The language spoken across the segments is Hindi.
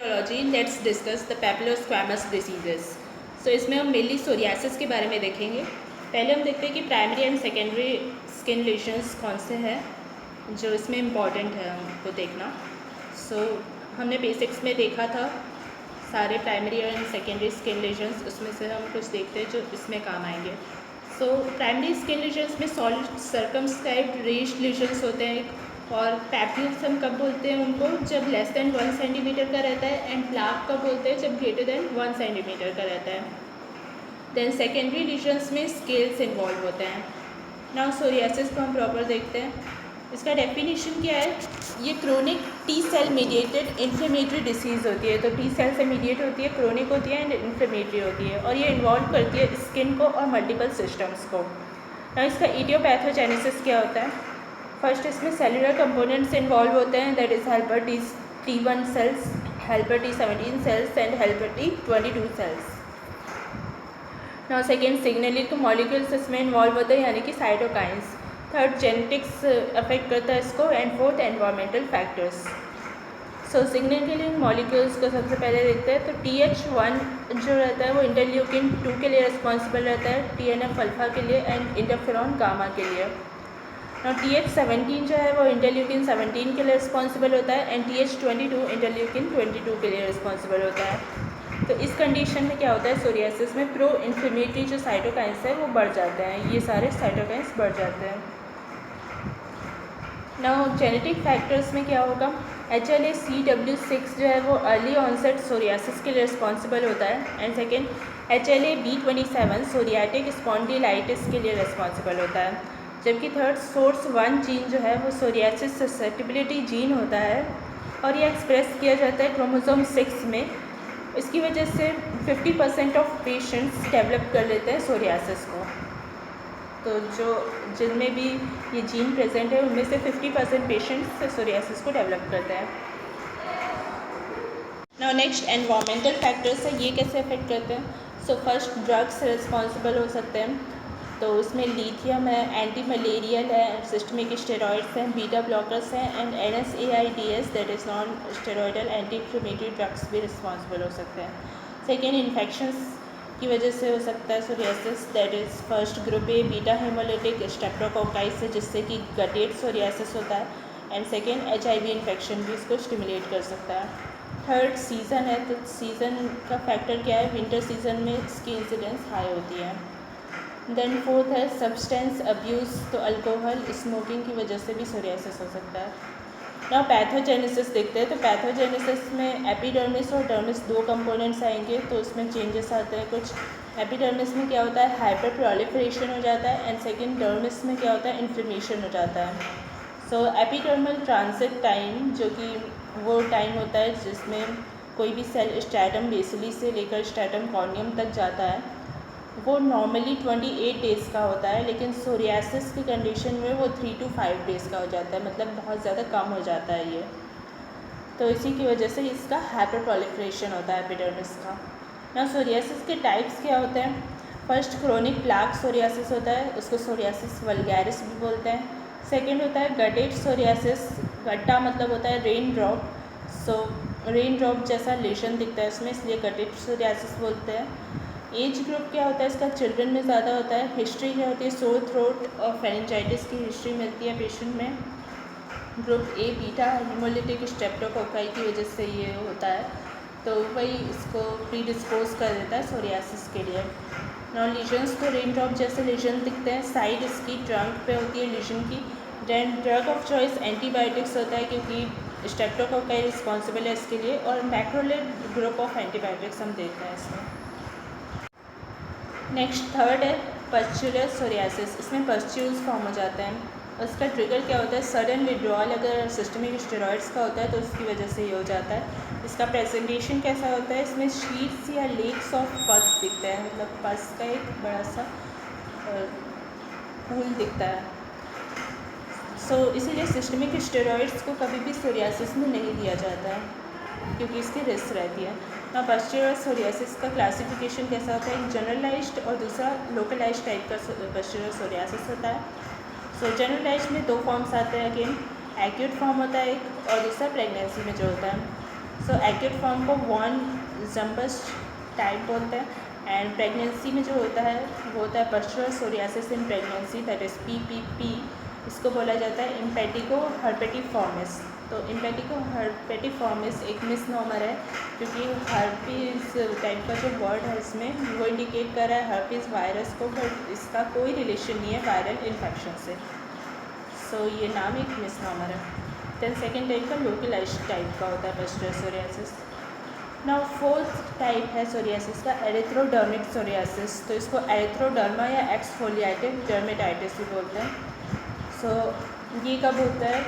Etiology, let's discuss the papillosquamous diseases. So इसमें हम मेनली सोरियासिस के बारे में देखेंगे। पहले हम देखते हैं कि primary and secondary skin lesions कौन से हैं जो इसमें इम्पॉर्टेंट है हमको देखना। हमने बेसिक्स में देखा था सारे primary and secondary skin lesions, उसमें से हम कुछ देखते हैं जो इसमें काम आएंगे। प्राइमरी स्किन लेशंस में सॉलिड सर्कमस्क्राइब्ड रेस्ड लेशंस होते हैं, और पैप्यूल्स हम कब बोलते हैं उनको, जब लेस देन 1 सेंटीमीटर का रहता है, एंड प्लाक कब बोलते हैं, जब ग्रेटर देन 1 सेंटीमीटर का रहता है। देन सेकेंडरी लीजन्स में स्केल्स इन्वॉल्व होते हैं। नाउ सोरियासिस को हम प्रॉपर देखते हैं। इसका डेफिनेशन क्या है, ये chronic T cell mediated inflammatory disease होती है। तो टी सेल से मीडिएट होती है, क्रोनिक होती है एंड इन्फ्लेमेटरी होती है, और ये इन्वॉल्व करती है स्किन को और मल्टीपल सिस्टम्स को। नाउ इसका इडियोपैथोजेनेसिस क्या होता है। फर्स्ट इसमें सेलुलर कंपोनेंट्स इन्वॉल्व होते हैं, that is helper T1 cells, helper T17 cells and helper T22 cells. Now second signalling molecules इसमें इन्वॉल्व होते हैं, यानी कि साइटोकाइंस। थर्ड जेनेटिक्स अफेक्ट करता है इसको, and fourth environmental factors. Signalling molecules को सबसे पहले देखते हैं। तो TH1 जो रहता है वो इंटरल्यूकिन 2 के लिए रिस्पॉन्सिबल रहता है, TNF अल्फा के लिए एंड इंटरफेरॉन गामा के लिए। और TH17 जो है वो इंटरल्यूकिन 17 के लिए रिस्पॉन्सिबल होता है, एंड TH22 इंटरल्यूकिन 22 के लिए रिस्पॉन्सिबल होता है। तो इस कंडीशन में क्या होता है, सोरियासिस में प्रो इन्फ्लेमेटरी जो साइटोकाइंस है वो बढ़ जाते हैं, ये सारे साइटोकाइंस बढ़ जाते हैं। नाउ जेनेटिक फैक्टर्स में क्या होगा, HLA-CW6 जो है वो अर्ली ऑनसेट सोरियासिस के लिए रिस्पॉन्सिबल होता है, and second HLA-B27 psoriatic spondylitis के लिए रिस्पॉन्सिबल होता है। जबकि थर्ड सोर्स 1 जीन जो है वो सोरियासिस ससेप्टिबिलिटी जीन होता है, और ये एक्सप्रेस किया जाता है क्रोमोसोम 6 में। इसकी वजह से 50% ऑफ पेशेंट्स डेवलप कर लेते हैं सोरियासिस को। तो जो जिनमें भी ये जीन प्रेजेंट है उनमें से 50% पेशेंट्स सोरियासिस को डेवलप करते हैं। नाउ नेक्स्ट एनवायरमेंटल फैक्टर्स है, ये कैसे अफेक्ट करते हैं। फर्स्ट ड्रग्स रिस्पॉन्सिबल हो सकते हैं। तो उसमें लिथियम है, एंटी मलेरियल है, सिस्टमिक स्टेरॉइड्स हैं, बीटा ब्लॉकर्स हैं, and NSAIDs that is non steroidal anti inflammatory drugs भी रिस्पॉन्सिबल हो सकते हैं। सेकेंड इन्फेक्शंस की वजह से हो सकता है psoriasis, that is first group A beta hemolytic streptococci से, जिससे कि गटेट सोरियासिस होता है, एंड सेकेंड HIV इन्फेक्शन भी इसको स्टिमुलेट कर सकता है। थर्ड सीज़न है, तो सीज़न का फैक्टर क्या है, विंटर सीजन में इसकी इंसिडेंस हाई होती है। देन फोर्थ है सब्सटेंस अब्यूज़, तो अल्कोहल स्मोकिंग की वजह से भी सोरियासिस हो सकता है। ना पैथोजेनेसिस देखते हैं। तो पैथोजेनेसिस में एपिडर्मिस और डर्मिस 2 कंपोनेंट्स आएंगे, तो उसमें चेंजेस आते हैं कुछ। एपिडर्मिस में क्या होता है, हाइपर प्रोलिफरेशन हो जाता है, एंड सेकेंड डर्मिस में क्या होता है, इन्फ्लेमेशन हो जाता है। एपिडर्मल ट्रांजिट टाइम, जो कि वो टाइम होता है जिसमें कोई भी सेल स्ट्रैटम बेसिली से लेकर स्ट्रैटम कॉर्नियम तक जाता है, वो नॉर्मली 28 डेज़ का होता है, लेकिन सोरियासिस की कंडीशन में वो 3 to 5 डेज़ का हो जाता है, मतलब बहुत ज़्यादा कम हो जाता है ये। तो इसी की वजह से इसका हाइपर प्रोलिफरेशन होता है एपिडर्मिस का। ना सोरियासिस के टाइप्स क्या होते हैं। फर्स्ट क्रोनिक प्लाक सोरियासिस होता है, उसको सोरियासिस वल्गैरिस भी बोलते हैं। सेकेंड होता है गटेट सोरियासिस, गट्टा मतलब होता है रेन ड्रॉप, रेन ड्रॉप जैसा लेशन दिखता है इसमें, इसलिए गटेट सोरियासिस बोलते हैं। एज ग्रुप क्या होता है इसका, चिल्ड्रन में ज़्यादा होता है। हिस्ट्री क्या होती है, सोर थ्रोट और फेरेंजाइटिस की हिस्ट्री मिलती है पेशेंट में। Group A beta hemolytic streptococci की वजह से ये होता है, तो वही इसको प्रीडिस्पोज कर देता है सोरियासिस के लिए। नॉन लीजन्स तो रेन ड्रॉप जैसे लीजन दिखते हैं, साइड इसकी ट्रंक पे होती है लीजन की। Then drug of choice antibiotics होता है, क्योंकि स्ट्रेप्टोकोकाई रिस्पॉन्सिबल है इसके लिए, और मैक्रोलेड ग्रुप ऑफ एंटीबायोटिक्स हम देखते हैं इसमें। नेक्स्ट थर्ड है पस्चुलर सोरियासिस, इसमें पस्ट्यूल्स फॉर्म हो जाते हैं। उसका ट्रिगर क्या होता है, सडन विड्रॉल अगर सिस्टमिक स्टेरॉइड्स का होता है तो उसकी वजह से ये हो जाता है। इसका प्रेजेंटेशन कैसा होता है, इसमें शीट्स या लेक्स ऑफ पस दिखता है, मतलब पस का एक बड़ा सा पूल दिखता है। इसीलिए सिस्टमिक स्टेरॉइड्स को कभी भी सोरियासिस में नहीं दिया जाता है, क्योंकि इसकी रिस्क रहती है। ना पस्चुलर सोरियासिस का क्लासिफिकेशन कैसा होता है, एक जनरलाइज्ड और दूसरा लोकलाइज्ड टाइप का पस्चुलर सोरियासिस होता है। जनरलाइज्ड में 2 फॉर्म्स आते हैं, अगेन एक्यूट फॉर्म होता है एक, और दूसरा प्रेगनेंसी में जो होता है। सो एक्यूट फॉर्म को वॉन जम्बस टाइप बोलते हैं। एंड प्रेगनेंसी में जो होता है वो होता है pustular psoriasis in pregnancy, that is PPP। इसको बोला जाता है इम्पेटिगो हर्पेटिफॉर्मिस। तो इम्पेटिगो हर्पेटिफॉर्मिस एक मिसनॉमर है, क्योंकि हर्पीस टाइप का जो वर्ड है इसमें वो इंडिकेट कर रहा है हर्पीस वायरस को, बट इसका कोई रिलेशन नहीं है वायरल इन्फेक्शन से। सो ये नाम एक मिसनॉमर है। देन सेकेंड टाइप का लोकलाइज्ड टाइप का होता है pustular psoriasis. Now fourth type है सोरियासिस का एरिथ्रोडर्मिक सोरियासिस। तो इसको एरिथ्रोडर्मा या एक्सफोलिएटिव डर्मेटाइटिस भी बोलते हैं। सो ये कब होता है,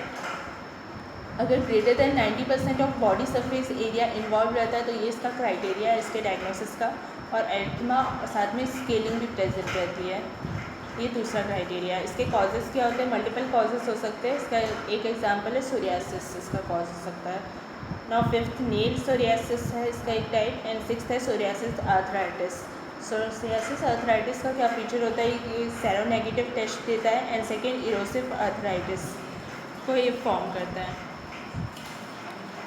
अगर greater than 90% of body surface area involve रहता है तो ये इसका क्राइटेरिया है इसके डायग्नोसिस का। और एरिथमा साथ में स्केलिंग भी प्रेजेंट रहती है, ये दूसरा क्राइटेरिया है। इसके कॉजेज़ क्या होते हैं, मल्टीपल कॉजेज़ हो सकते हैं। इसका एक एग्जांपल है सोरियासिस, इसका कॉज हो सकता है। नाउ फिफ्थ नेल सोरियासिस है इसका एक टाइप। एंड सिक्स्थ है सोरियासिस आर्थराइटिस। सोरियासिस आर्थराइटिस का क्या फीचर होता है कि सेरोनेगेटिव टेस्ट देता है। एंड सेकेंड इरोसिव आर्थराइटिस को ये फॉर्म करता है।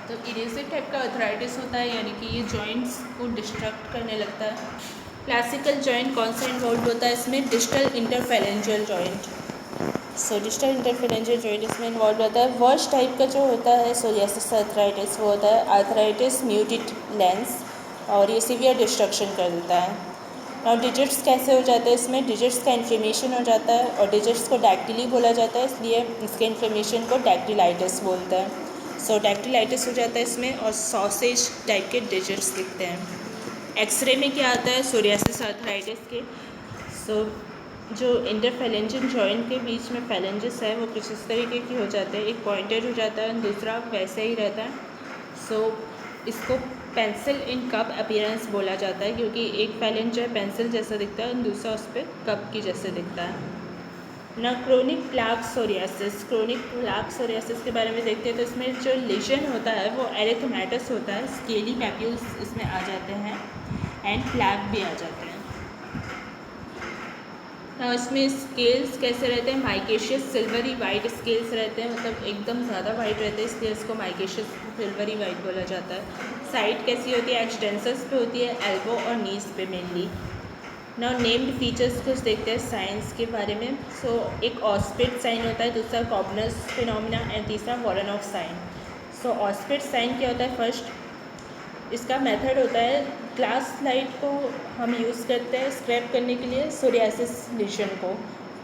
तो इरेसिव टाइप का आर्थराइटिस होता है, यानी कि ये जॉइंट्स को डिस्ट्रक्ट करने लगता है। क्लासिकल जॉइंट कौन सा इन्वॉल्व होता है इसमें, डिस्टल इंटरफेरेंजियल जॉइंट। सो डिस्टल इंटरफेरेंजियल जॉइंट इसमें इन्वॉल्व होता है। वर्स्ट टाइप का जो होता है सोरियासिस आर्थराइटिस वो होता है आर्थराइटिस म्यूटिलेंस, और ये सीवियर डिस्ट्रक्शन कर देता है। और डिजिट्स कैसे हो जाते हैं इसमें, डिजिट्स का इन्फ्लेमेशन हो जाता है, और डिजिट्स को डैक्टिली बोला जाता है, इसलिए इसके इन्फ्लेमेशन को डैक्टिलाइटिस बोलते हैं। सो डैक्टिलाइटिस हो जाता है इसमें, और सॉसेज टाइप के डिजिट्स दिखते हैं। एक्सरे में क्या आता है सोरियासिस आर्थराइटिस के, सो जो इंटरफेरेंजियल जॉइंट के बीच में फेलेंजिस है वो कुछ इस तरीके की हो जाते हैं, एक पॉइंटेड हो जाता है, दूसरा वैसे ही रहता है। सो इसको पेंसिल इन कप अपीयरेंस बोला जाता है, क्योंकि एक फेलेंज जो है पेंसिल जैसा दिखता है, दूसरा उस पर कप की जैसे दिखता है ना। Chronic plaque psoriasis, chronic plaque psoriasis के बारे में देखते हैं तो इसमें जो लेशन होता है वो एरिथेमेटस होता है, स्केली पैप्यूल्स इसमें आ जाते हैं, एंड प्लाक भी आ जाते हैं। ना इसमें स्केल्स कैसे रहते हैं, माइकेशियस सिल्वरी वाइट स्केल्स रहते हैं, मतलब एकदम ज़्यादा वाइट रहते हैं, इसलिए इसको माइकेशियस सिल्वरी वाइट बोला जाता है। साइट कैसी होती है, एक्सटेंसर्स पे होती है, एल्बो और नीज पे मेनली। ना नेम्ड फीचर्स कुछ देखते हैं साइंस के बारे में। सो एक ऑस्पिड साइन होता है, दूसरा कॉबनस फिनोमिना, एंड तीसरा वॉरनऑफ साइन। सो ऑस्पिड साइन क्या होता है, फर्स्ट इसका मेथड होता है ग्लास स्लाइड को हम यूज़ करते हैं स्क्रैप करने के लिए सोरियासिस लीशन को।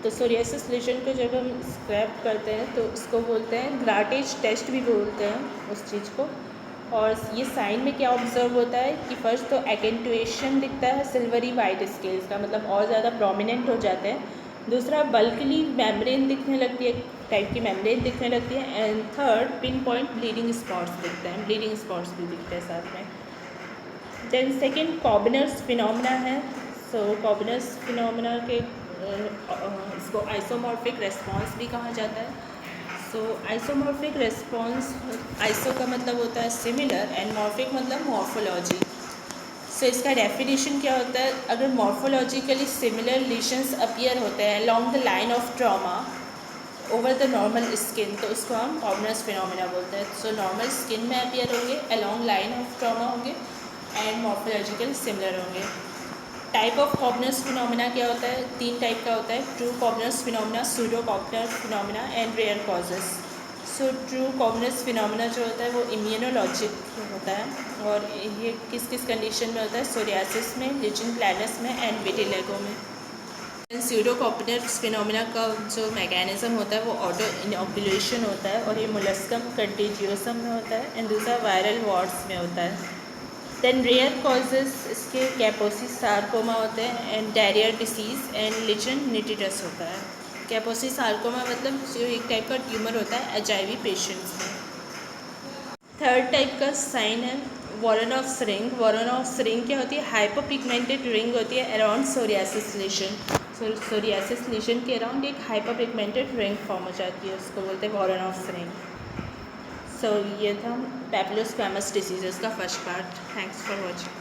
तो सोरियासिस लीशन को जब हम स्क्रैप करते हैं तो इसको बोलते हैं ग्राटेज टेस्ट भी बोलते हैं उस चीज़ को। और ये साइन में क्या ऑब्जर्व होता है कि फर्स्ट तो एक्सेंटुएशन दिखता है सिल्वरी वाइट स्केल्स का, मतलब और ज़्यादा प्रोमिनेंट हो जाते हैं। दूसरा बल्कली मेम्ब्रेन दिखने लगती है, टाइप की मेम्ब्रेन दिखने लगती है। And third pin point bleeding spots दिखते हैं, ब्लीडिंग स्पॉट्स भी दिखते हैं साथ में। देन सेकेंड कॉबनर्स फिनोमिना है। सो कॉबनर्स फिनोमिना के इसको आइसोमॉर्फिक रेस्पॉन्स भी कहा जाता है। सो आइसोमॉर्फिक रेस्पॉन्स, आइसो का मतलब होता है सिमिलर, एंड मॉर्फिक मतलब मॉर्फोलॉजी। सो इसका डेफिनेशन क्या होता है, अगर मॉर्फोलॉजिकली सिमिलर लीशंस अपीयर होते हैं along the line of trauma over the normal skin, तो उसको हम कॉबनर्स फिनोमिना बोलते हैं। सो नॉर्मल स्किन में अपीयर होंगे, अलॉन्ग लाइन ऑफ ट्रॉमा होंगे, एंड मॉर्फोलॉजिकल सिमिलर होंगे। टाइप ऑफ कॉबनर्स फिनोमिना क्या होता है, तीन टाइप का होता है, true Koebner's phenomena, pseudo Koebner's phenomena, and rare causes. So true Koebner's phenomena जो होता है वो इम्यूनोलॉजिक होता है, और ये किस किस कंडीशन में होता है, सोरियासिस में, लीचिंग प्लैनस में, एंड विटिलिगो में। सूडो कॉबनर्स फिनोमिना का जो मैकेनिज्म होता है वो ऑटो इनोकुलेशन होता है, और ये मोलस्कम कंटेजियोसम में होता है, एंड दूसरा वायरल वॉर्ड्स में होता है। देन रेयर कॉजेज़ इसके कैपोसिस सार्कोमा होते हैं, and Darier's disease, and lichen nitidus होता है। कैपोसिस सार्कोमा मतलब जो एक टाइप का ट्यूमर होता है HIV पेशेंट्स में। थर्ड टाइप का साइन है Warren of ring. Warren of ring क्या होती है, हाइपोपिगमेंटेड रिंग होती है अराउंड सोरियासिस लीशन। सोरियासिस लीशन के अराउंड एक हाइपोपिगमेंटेड रिंग फॉर्म हो जाती है, उसको बोलते हैं वॉरन ऑफ रिंग। सो ये था पैपिलोस्क्वेमस डिसीजेस का first part. Thanks for watching.